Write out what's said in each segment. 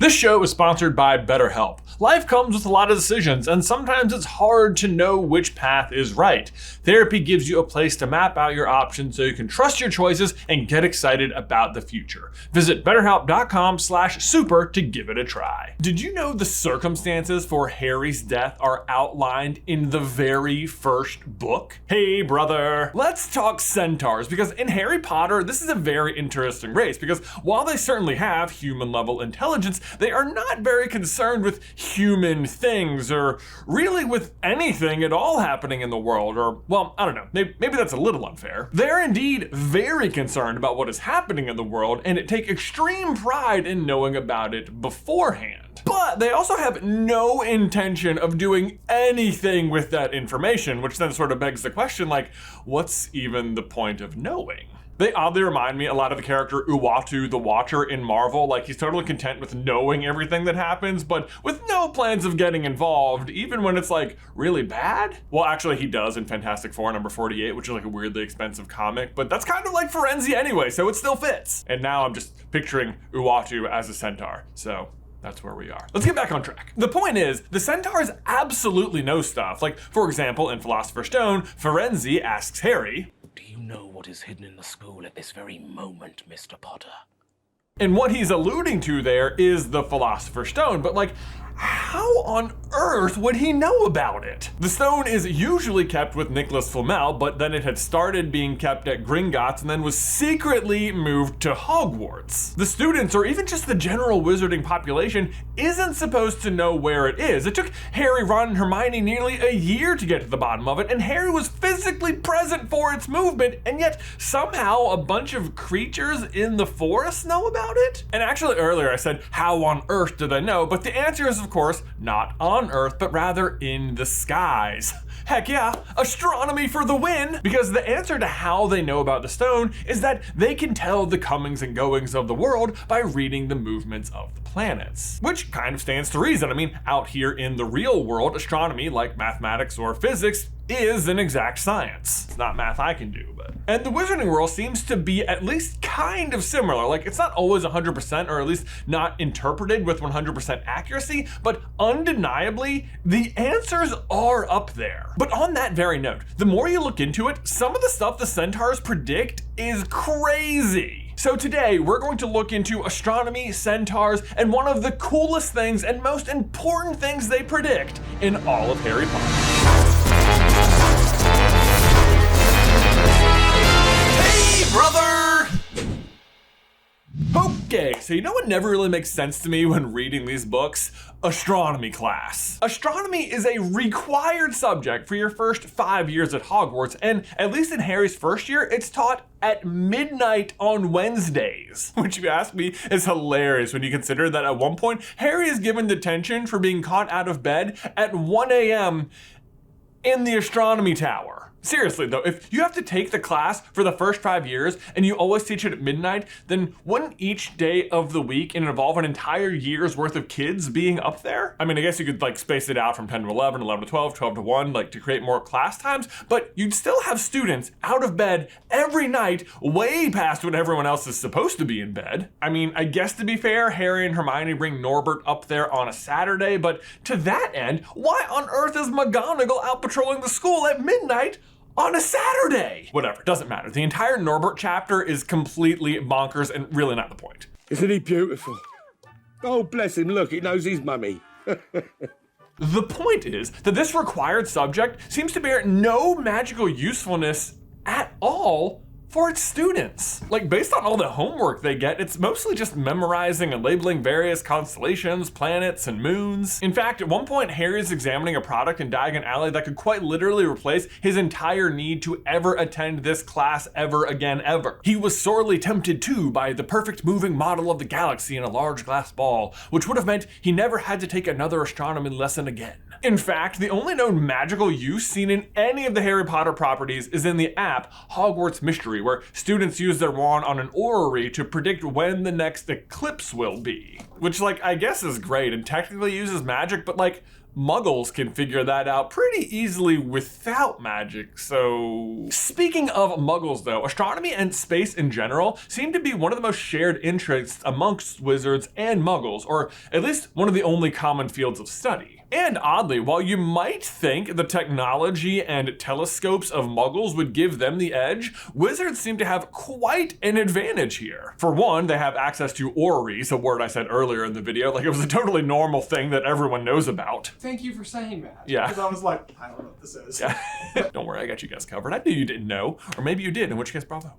This show is sponsored by BetterHelp. Life comes with a lot of decisions, and sometimes it's hard to know which path is right. Therapy gives you a place to map out your options so you can trust your choices and get excited about the future. Visit betterhelp.com/super to give it a try. Did you know the circumstances for Harry's death are outlined in the very first book? Hey brother, let's talk Centaurs, because in Harry Potter, this is a very interesting race, because while they certainly have human level intelligence, they are not very concerned with human things or really with anything at all happening in the world, or, well, I don't know, maybe that's a little unfair. They're indeed very concerned about what is happening in the world and take extreme pride in knowing about it beforehand. But they also have no intention of doing anything with that information, which then sort of begs the question, like, what's even the point of knowing? They oddly remind me a lot of the character Uatu the Watcher in Marvel. Like, he's totally content with knowing everything that happens, but with no plans of getting involved, even when it's like really bad. Well, actually he does in Fantastic Four number 48, which is like a weirdly expensive comic, but that's kind of like Ferenzi anyway, so it still fits. And now I'm just picturing Uatu as a centaur, so that's where we are. Let's get back on track. The point is, the Centaurs absolutely know stuff. Like, for example, in Philosopher's Stone, Ferenzi asks Harry, "Do you know what is hidden in the school at this very moment, Mr. Potter?" And what he's alluding to there is the Philosopher's Stone, but like, how on earth would he know about it? The stone is usually kept with Nicholas Flamel, but then it had started being kept at Gringotts and then was secretly moved to Hogwarts. The students, or even just the general wizarding population, isn't supposed to know where it is. It took Harry, Ron, and Hermione nearly a year to get to the bottom of it, and Harry was physically present for its movement, and yet somehow a bunch of creatures in the forest know about it? And actually earlier I said, how on earth did I know? But the answer is, of course, not on Earth, but rather in the skies. Heck yeah, astronomy for the win! Because the answer to how they know about the stone is that they can tell the comings and goings of the world by reading the movements of the planets. Which kind of stands to reason. I mean, out here in the real world, astronomy, like mathematics or physics, is an exact science. It's not math I can do, but. And the wizarding world seems to be at least kind of similar. Like, it's not always 100%, or at least not interpreted with 100% accuracy, but undeniably, the answers are up there. But on that very note, the more you look into it, some of the stuff the Centaurs predict is crazy. So today, we're going to look into astronomy, centaurs, and one of the coolest things and most important things they predict in all of Harry Potter. Hey, brother! Okay, so you know what never really makes sense to me when reading these books? Astronomy class. Astronomy is a required subject for your first 5 years at Hogwarts, and at least in Harry's first year, it's taught at midnight on Wednesdays. Which, if you ask me, is hilarious when you consider that at one point, Harry is given detention for being caught out of bed at 1 a.m. in the astronomy tower. Seriously though, if you have to take the class for the first 5 years and you always teach it at midnight, then wouldn't each day of the week involve an entire year's worth of kids being up there? I mean, I guess you could like space it out from 10 to 11, 11 to 12, 12 to 1, like to create more class times, but you'd still have students out of bed every night, way past when everyone else is supposed to be in bed. I mean, I guess to be fair, Harry and Hermione bring Norbert up there on a Saturday, but to that end, why on earth is McGonagall out patrolling the school at midnight on a Saturday? Whatever, doesn't matter. The entire Norbert chapter is completely bonkers and really not the point. Isn't he beautiful? Oh, bless him, look, he knows his mummy. The point is that this required subject seems to bear no magical usefulness at all for its students. Like, based on all the homework they get, it's mostly just memorizing and labeling various constellations, planets, and moons. In fact, at one point, Harry is examining a product in Diagon Alley that could quite literally replace his entire need to ever attend this class ever again ever. He was sorely tempted too by the perfect moving model of the galaxy in a large glass ball, which would have meant he never had to take another astronomy lesson again. In fact, the only known magical use seen in any of the Harry Potter properties is in the app Hogwarts Mystery, where students use their wand on an orrery to predict when the next eclipse will be. Which, like, I guess is great and technically uses magic, but like, Muggles can figure that out pretty easily without magic, so... Speaking of Muggles though, astronomy and space in general seem to be one of the most shared interests amongst wizards and Muggles, or at least one of the only common fields of study. And oddly, while you might think the technology and telescopes of Muggles would give them the edge, wizards seem to have quite an advantage here. For one, they have access to orreries, a word I said earlier in the video, like it was a totally normal thing that everyone knows about. Thank you for saying that. Yeah. Because I was like, I don't know what this is. Yeah. Don't worry, I got you guys covered. I knew you didn't know, or maybe you did, in which case, bravo.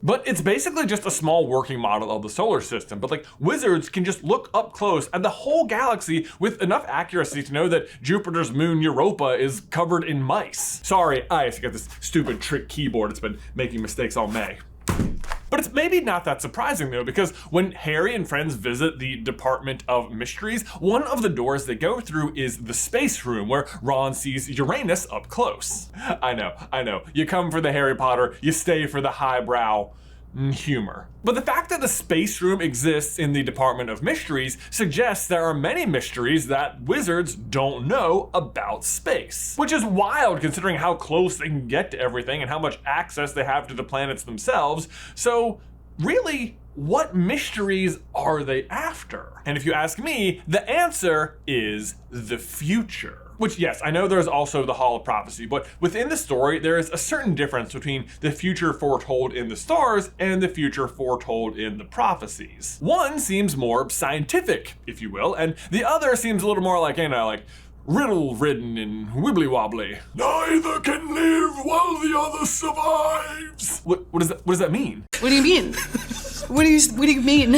But it's basically just a small working model of the solar system, but like wizards can just look up close at the whole galaxy with enough accuracy to know that Jupiter's moon Europa is covered in mice. Sorry, I got this stupid trick keyboard. It's been making mistakes all May. But it's maybe not that surprising though, because when Harry and friends visit the Department of Mysteries, one of the doors they go through is the space room where Ron sees Uranus up close. I know. You come for the Harry Potter, you stay for the highbrow humor. But the fact that the space room exists in the Department of Mysteries suggests there are many mysteries that wizards don't know about space. Which is wild considering how close they can get to everything and how much access they have to the planets themselves. So really, what mysteries are they after? And if you ask me, the answer is the future. Which, yes, I know there's also the Hall of Prophecy, but within the story, there is a certain difference between the future foretold in the stars and the future foretold in the prophecies. One seems more scientific, if you will, and the other seems a little more like, you know, like riddle-ridden and wibbly-wobbly. Neither can live while the other survives. What does that mean? What do you mean? What do you mean?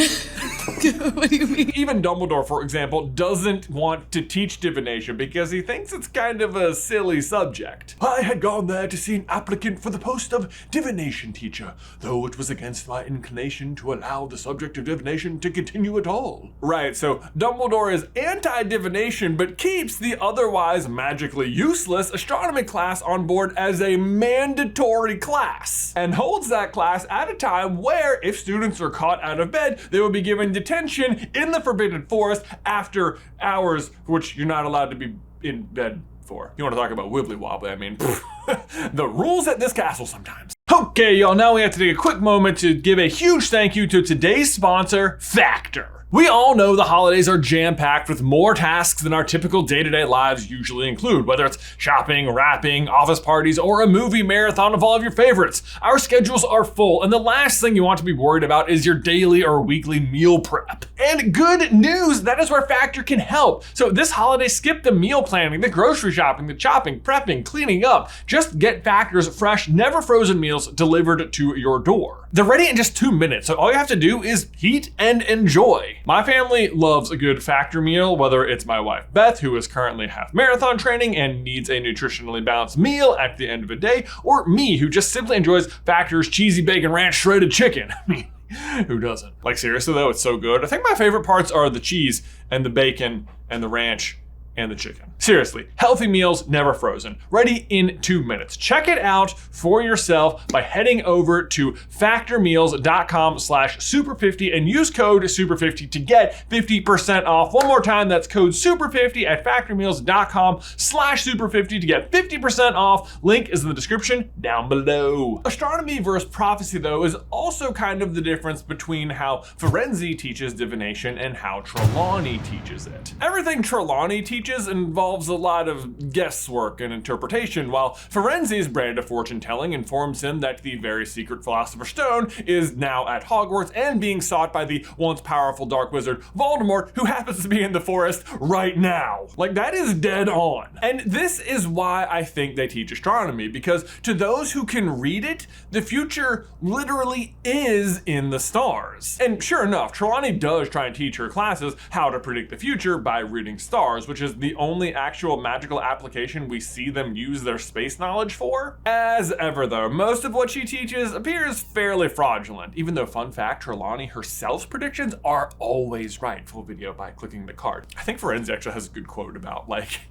What do you mean? Even Dumbledore, for example, doesn't want to teach divination because he thinks it's kind of a silly subject. I had gone there to see an applicant for the post of divination teacher, though it was against my inclination to allow the subject of divination to continue at all. Right, so Dumbledore is anti-divination, but keeps the otherwise magically useless astronomy class on board as a mandatory class, and holds that class at a time where, if students are caught out of bed, they will be given detention in the Forbidden Forest after hours, which you're not allowed to be in bed for. You want to talk about wibbly wobbly, I mean, the rules at this castle sometimes. Okay, y'all, now we have to take a quick moment to give a huge thank you to today's sponsor, Factor. We all know the holidays are jam-packed with more tasks than our typical day-to-day lives usually include, whether it's shopping, wrapping, office parties, or a movie marathon of all of your favorites. Our schedules are full, and the last thing you want to be worried about is your daily or weekly meal prep. And good news, that is where Factor can help. So this holiday, skip the meal planning, the grocery shopping, the chopping, prepping, cleaning up. Just get Factor's fresh, never frozen meals delivered to your door. They're ready in just 2 minutes, so all you have to do is heat and enjoy. My family loves a good Factor meal, whether it's my wife Beth, who is currently half marathon training and needs a nutritionally balanced meal at the end of a day, or me, who just simply enjoys Factor's cheesy bacon ranch shredded chicken. I mean, who doesn't? Like, seriously though, it's so good. I think my favorite parts are the cheese and the bacon and the ranch and the chicken. Seriously, healthy meals, never frozen. Ready in 2 minutes. Check it out for yourself by heading over to factormeals.com/super50 and use code super50 to get 50% off. One more time, that's code super50 at factormeals.com/super50 to get 50% off. Link is in the description down below. Astronomy versus prophecy though is also kind of the difference between how Ferenzi teaches divination and how Trelawney teaches it. Everything Trelawney teaches involves a lot of guesswork and interpretation, while Ferenzi's brand of fortune telling informs him that the very secret Philosopher's Stone is now at Hogwarts and being sought by the once powerful dark wizard Voldemort, who happens to be in the forest right now. Like, that is dead on. And this is why I think they teach astronomy, because to those who can read it, the future literally is in the stars. And sure enough, Trelawney does try and teach her classes how to predict the future by reading stars, which is the only actual magical application we see them use their space knowledge for. As ever though, most of what she teaches appears fairly fraudulent, even though, fun fact, Trelawney herself's predictions are always right. Full video by clicking the card. I think Ferenzi actually has a good quote about, like,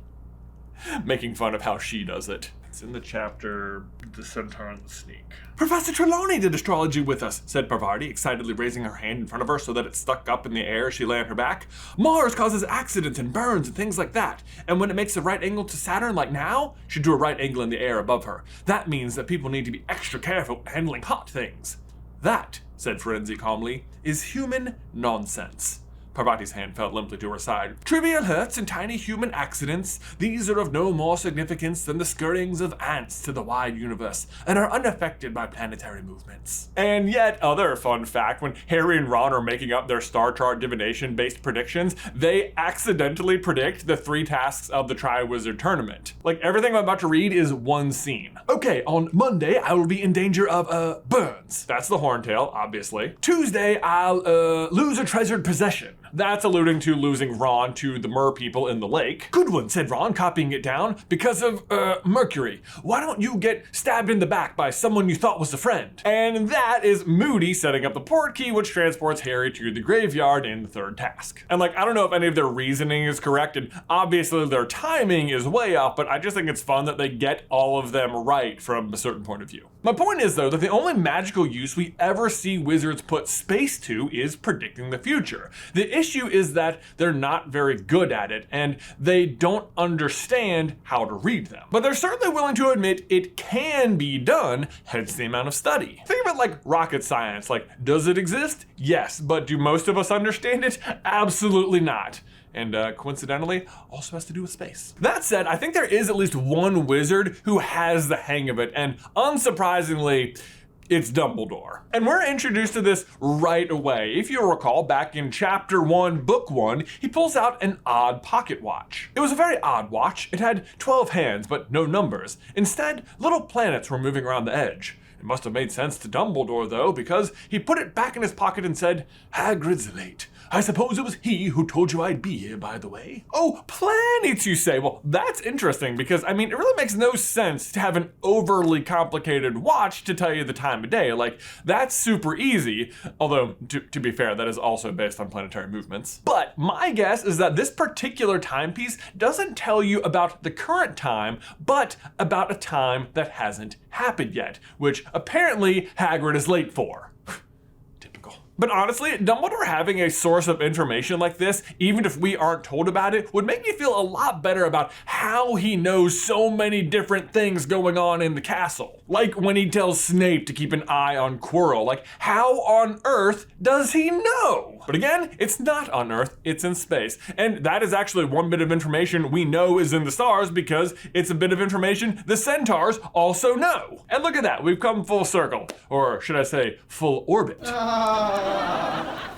making fun of how she does it. It's in the chapter, The Centaur and the Sneak. Professor Trelawney did astrology with us, said Parvati, excitedly raising her hand in front of her so that it stuck up in the air as she lay on her back. Mars causes accidents and burns and things like that. And when it makes a right angle to Saturn, like now, she drew a right angle in the air above her. That means that people need to be extra careful handling hot things. That, said Firenze calmly, is human nonsense. Parvati's hand fell limply to her side. Trivial hurts and tiny human accidents, these are of no more significance than the scurryings of ants to the wide universe, and are unaffected by planetary movements. And yet, other fun fact, when Harry and Ron are making up their star chart divination-based predictions, they accidentally predict the 3 tasks of the Triwizard Tournament. Like, everything I'm about to read is one scene. Okay, on Monday, I will be in danger of, burns. That's the Horntail, obviously. Tuesday, I'll, lose a treasured possession. That's alluding to losing Ron to the mer people in the lake. Good one, said Ron, copying it down. Because of, Mercury. Why don't you get stabbed in the back by someone you thought was a friend? And that is Moody setting up the port key, which transports Harry to the graveyard in the 3rd task. And like, I don't know if any of their reasoning is correct, and obviously their timing is way off, but I just think it's fun that they get all of them right from a certain point of view. My point is, though, that the only magical use we ever see wizards put space to is predicting the future. The issue is that they're not very good at it, and they don't understand how to read them. But they're certainly willing to admit it can be done, hence the amount of study. Think of it like rocket science. Like, does it exist? Yes, but do most of us understand it? Absolutely not. And coincidentally, also has to do with space. That said, I think there is at least one wizard who has the hang of it, and unsurprisingly, it's Dumbledore. And we're introduced to this right away. If you recall, back in chapter 1, book 1, he pulls out an odd pocket watch. It was a very odd watch. It had 12 hands, but no numbers. Instead, little planets were moving around the edge. It must have made sense to Dumbledore, though, because he put it back in his pocket and said, Hagrid's late. I suppose it was he who told you I'd be here, by the way. Oh, planets, you say? Well, that's interesting because, I mean, it really makes no sense to have an overly complicated watch to tell you the time of day. Like, that's super easy, although, to be fair, that is also based on planetary movements. But my guess is that this particular timepiece doesn't tell you about the current time, but about a time that hasn't happened yet, which apparently Hagrid is late for. But honestly, Dumbledore having a source of information like this, even if we aren't told about it, would make me feel a lot better about how he knows so many different things going on in the castle. Like when he tells Snape to keep an eye on Quirrell. Like, how on earth does he know? But again, it's not on Earth, it's in space. And that is actually one bit of information we know is in the stars because it's a bit of information the Centaurs also know. And look at that, we've come full circle. Or should I say, full orbit.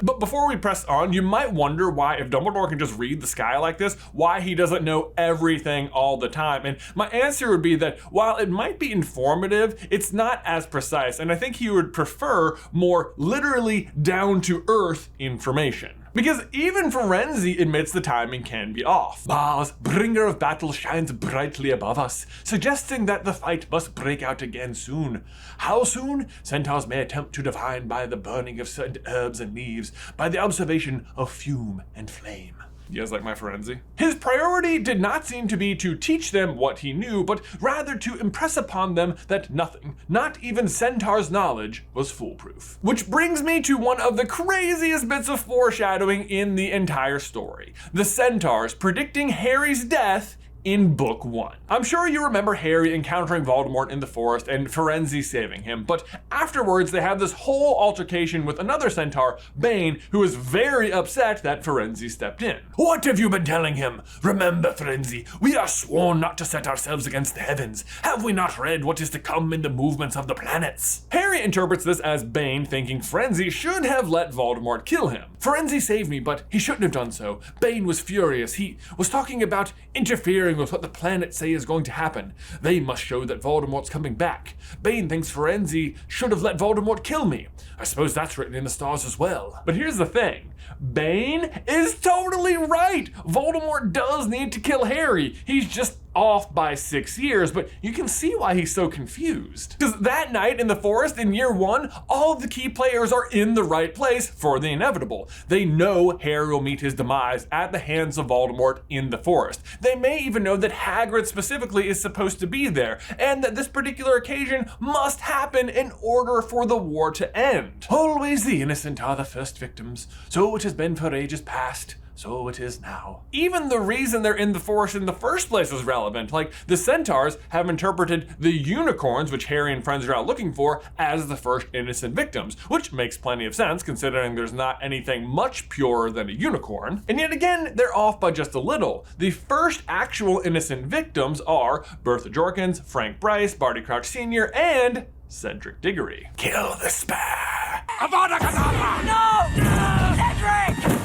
But before we press on, you might wonder why, if Dumbledore can just read the sky like this, why he doesn't know everything all the time. And my answer would be that while it might be informative, it's not as precise. And I think he would prefer more literally down-to-earth information. Because even Firenze admits the timing can be off. Mars, bringer of battle, shines brightly above us, suggesting that the fight must break out again soon. How soon? Centaurs may attempt to divine by the burning of certain herbs and leaves, by the observation of fume and flame. You guys like my Firenze? His priority did not seem to be to teach them what he knew, but rather to impress upon them that nothing, not even Centaur's knowledge, was foolproof. Which brings me to one of the craziest bits of foreshadowing in the entire story. The Centaurs predicting Harry's death in book 1. I'm sure you remember Harry encountering Voldemort in the forest and Firenze saving him, but afterwards they have this whole altercation with another Centaur, Bane, who is very upset that Firenze stepped in. What have you been telling him? Remember, Firenze, we are sworn not to set ourselves against the heavens. Have we not read what is to come in the movements of the planets? Harry interprets this as Bane thinking Firenze should have let Voldemort kill him. Firenze saved me, but he shouldn't have done so. Bane was furious. He was talking about interfering with what the planets say is going to happen. They must show that Voldemort's coming back. Bane thinks Firenze should have let Voldemort kill me. I suppose that's written in the stars as well. But here's the thing. Bane is totally right. Voldemort does need to kill Harry. He's just off by 6 years, but you can see why he's so confused. Because that night in the forest in year 1, all of the key players are in the right place for the inevitable. They know Harry will meet his demise at the hands of Voldemort in the forest. They may even know that Hagrid specifically is supposed to be there, and that this particular occasion must happen in order for the war to end. Always the innocent are the first victims, so it has been for ages past. So it is now. Even the reason they're in the forest in the first place is relevant. Like, the Centaurs have interpreted the unicorns, which Harry and friends are out looking for, as the first innocent victims, which makes plenty of sense considering there's not anything much purer than a unicorn. And yet again, they're off by just a little. The first actual innocent victims are Bertha Jorkins, Frank Bryce, Barty Crouch Sr., and Cedric Diggory. Kill the spare! Avada Kedavra! No! Cedric!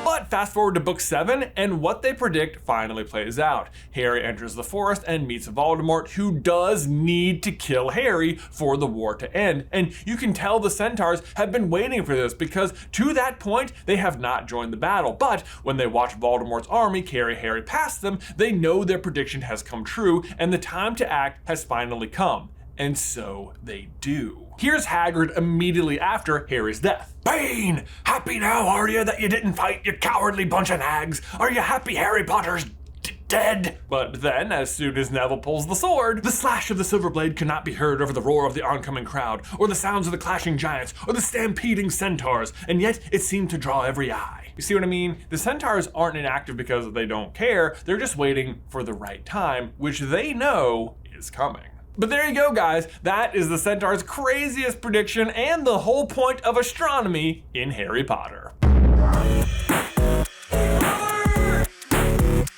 But fast forward to book 7, and what they predict finally plays out. Harry enters the forest and meets Voldemort, who does need to kill Harry for the war to end. And you can tell the Centaurs have been waiting for this, because to that point, they have not joined the battle. But when they watch Voldemort's army carry Harry past them, they know their prediction has come true, and the time to act has finally come. And so they do. Here's Hagrid immediately after Harry's death. Bane! Happy now, are you, that you didn't fight, you cowardly bunch of nags? Are you happy Harry Potter's dead? But then, as soon as Neville pulls the sword, the slash of the silver blade cannot be heard over the roar of the oncoming crowd, or the sounds of the clashing giants, or the stampeding centaurs, and yet it seemed to draw every eye. You see what I mean? The Centaurs aren't inactive because they don't care, they're just waiting for the right time, which they know is coming. But there you go, guys. That is the Centaur's craziest prediction and the whole point of astronomy in Harry Potter.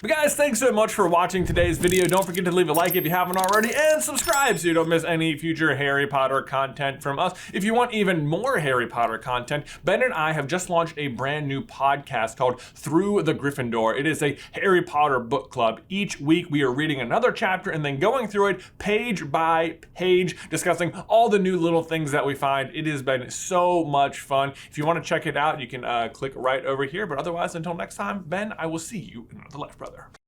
But guys, thanks so much for watching today's video. Don't forget to leave a like if you haven't already, and subscribe so you don't miss any future Harry Potter content from us. If you want even more Harry Potter content, Ben and I have just launched a brand new podcast called Through the Gryffindor. It is a Harry Potter book club. Each week we are reading another chapter and then going through it page by page, discussing all the new little things that we find. It has been so much fun. If you want to check it out, you can click right over here. But otherwise, until next time, Ben, I will see you in another life, brother.